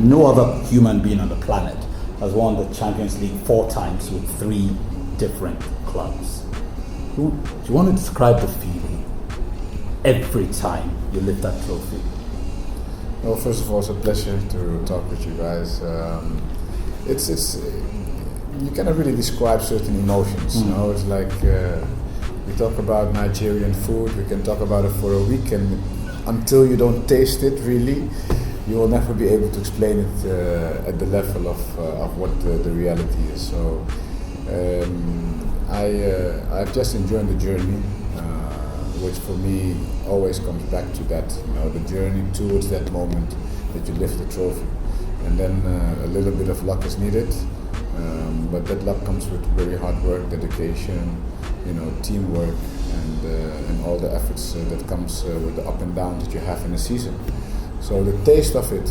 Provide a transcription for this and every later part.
no other human being on the planet has won the Champions League 4 times with 3 different clubs. Do you want to describe the feeling every time you lift that trophy? Well, first of all, it's a pleasure to talk with you guys. It's you cannot really describe certain emotions. You know, it's like we talk about Nigerian food. We can talk about it for a week, and until you don't taste it, really, you will never be able to explain it at the level of what the reality is. So I've just enjoyed the journey, which for me always comes back to that. You know, the journey towards that moment that you lift the trophy, and then a little bit of luck is needed. But that luck comes with very hard work, dedication, you know, teamwork, and all the efforts that comes with the up and down that you have in a season. So the taste of it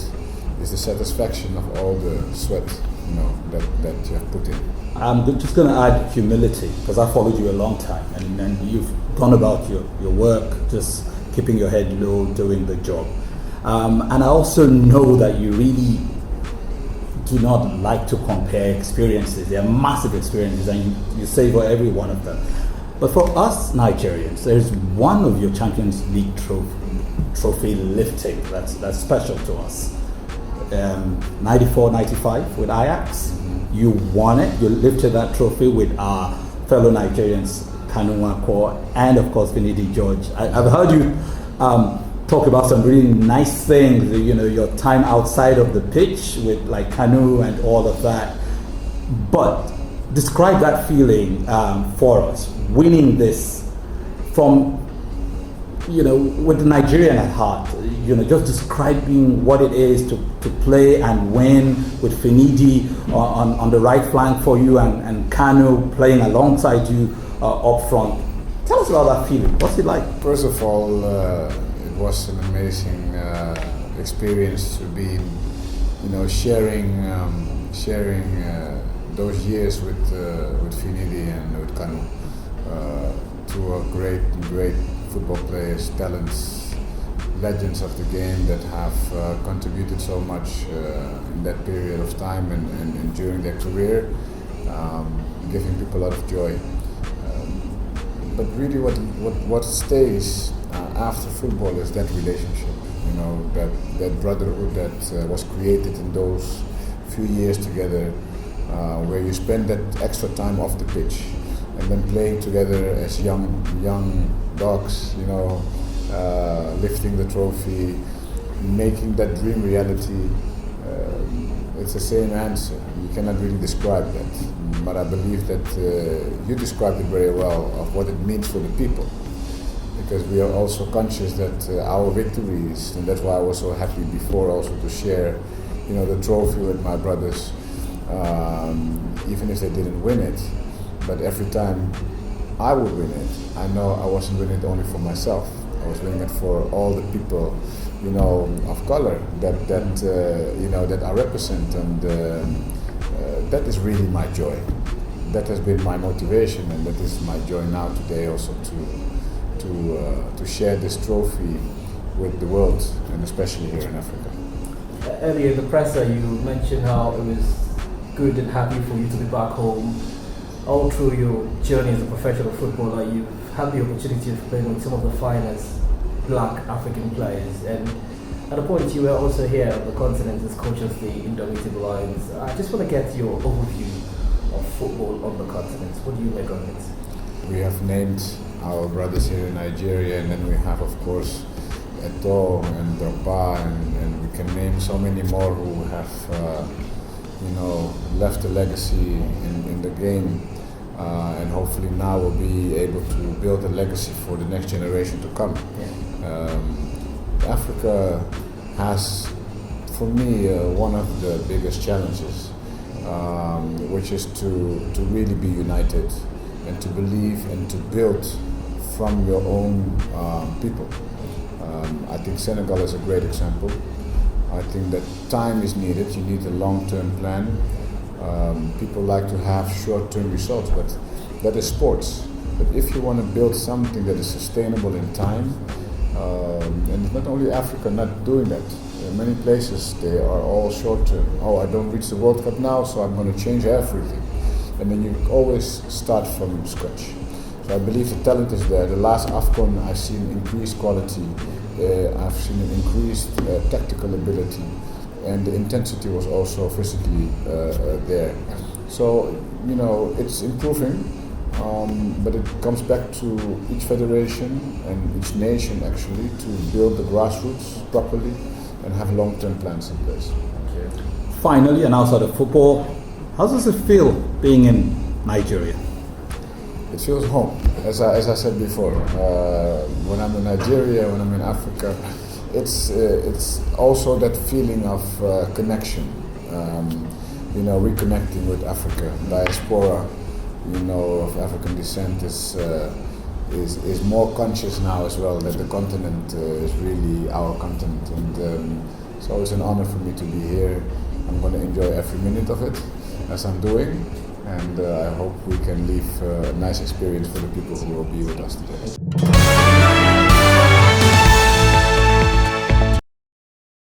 is the satisfaction of all the sweat, you know, that you have put in. I'm just going to add humility, because I followed you a long time, and you've gone about your work, just keeping your head low, doing the job. And I also know that you really do not like to compare experiences. They are massive experiences, and you savor every one of them. But for us Nigerians, there's one of your Champions League trophy lifting that's special to us. 94-95 with Ajax. Mm-hmm. You won it. You lifted that trophy with our fellow Nigerians, Kanu Nwankwo, and of course Finidi George. I've heard you talk about some really nice things, you know, your time outside of the pitch with like Kanu and all of that. But describe that feeling for us, winning this from, you know, with the Nigerian at heart, you know, just describing what it is to play and win with Finidi on the right flank for you, and Kanu playing alongside you up front. Tell us about that feeling. What's it like? First of all, it was an amazing experience to be, you know, sharing those years with Finidi and with Kanu, two are great football players, talents, legends of the game that have contributed so much in that period of time and during their career, giving people a lot of joy. But really, what stays after football is that relationship. You know, that brotherhood that was created in those few years together, where you spend that extra time off the pitch, and then playing together as young dogs. You know, lifting the trophy, making that dream reality. It's the same answer. You cannot really describe that, but I believe that you described it very well of what it means for the people. Because we are also conscious that our victories, and that's why I was so happy before also to share, you know, the trophy with my brothers, even if they didn't win it. But every time I would win it, I know I wasn't winning it only for myself. I was winning it for all the people, you know, of color that you know, that I represent, and that is really my joy. That has been my motivation, and that is my joy now today also to share this trophy with the world, and especially here in Africa. Earlier in the presser, you mentioned how it was good and happy for you to be back home. All through your journey as a professional footballer, you've had the opportunity of playing with some of the finest black African players, and at a point you were also here on the continent as coach of the Indomitable Lions. I just want to get your overview of football on the continent. What do you make of it? We have named our brothers here in Nigeria, and then we have, of course, Eto'o and Drogba, and we can name so many more who have, you know, left a legacy in the game, and hopefully now we'll be able to build a legacy for the next generation to come. Yeah. Africa has, for me, one of the biggest challenges, which is to really be united and to believe and to build from your own people. I think Senegal is a great example. I think that time is needed. You need a long-term plan. People like to have short-term results, but that is sports. But if you want to build something that is sustainable in time, And it's not only Africa not doing that. In many places they are all short term. Oh, I don't reach the World Cup now, so I'm going to change everything. And then you always start from scratch. So I believe the talent is there. The last AFCON I've seen increased quality, I've seen an increased tactical ability, and the intensity was also physically there. So, you know, it's improving, but it comes back to each federation and each nation actually to build the grassroots properly and have long-term plans in place. Finally, and outside of football, how does it feel being in Nigeria? It feels home, as I said before. When I'm in Nigeria, when I'm in Africa, it's also that feeling of connection. You know, reconnecting with Africa. Diaspora, you know, of African descent is more conscious now as well that the continent is really our continent, and so it's an honor for me to be here. I'm going to enjoy every minute of it, as I'm doing, and I hope we can leave a nice experience for the people who will be with us today.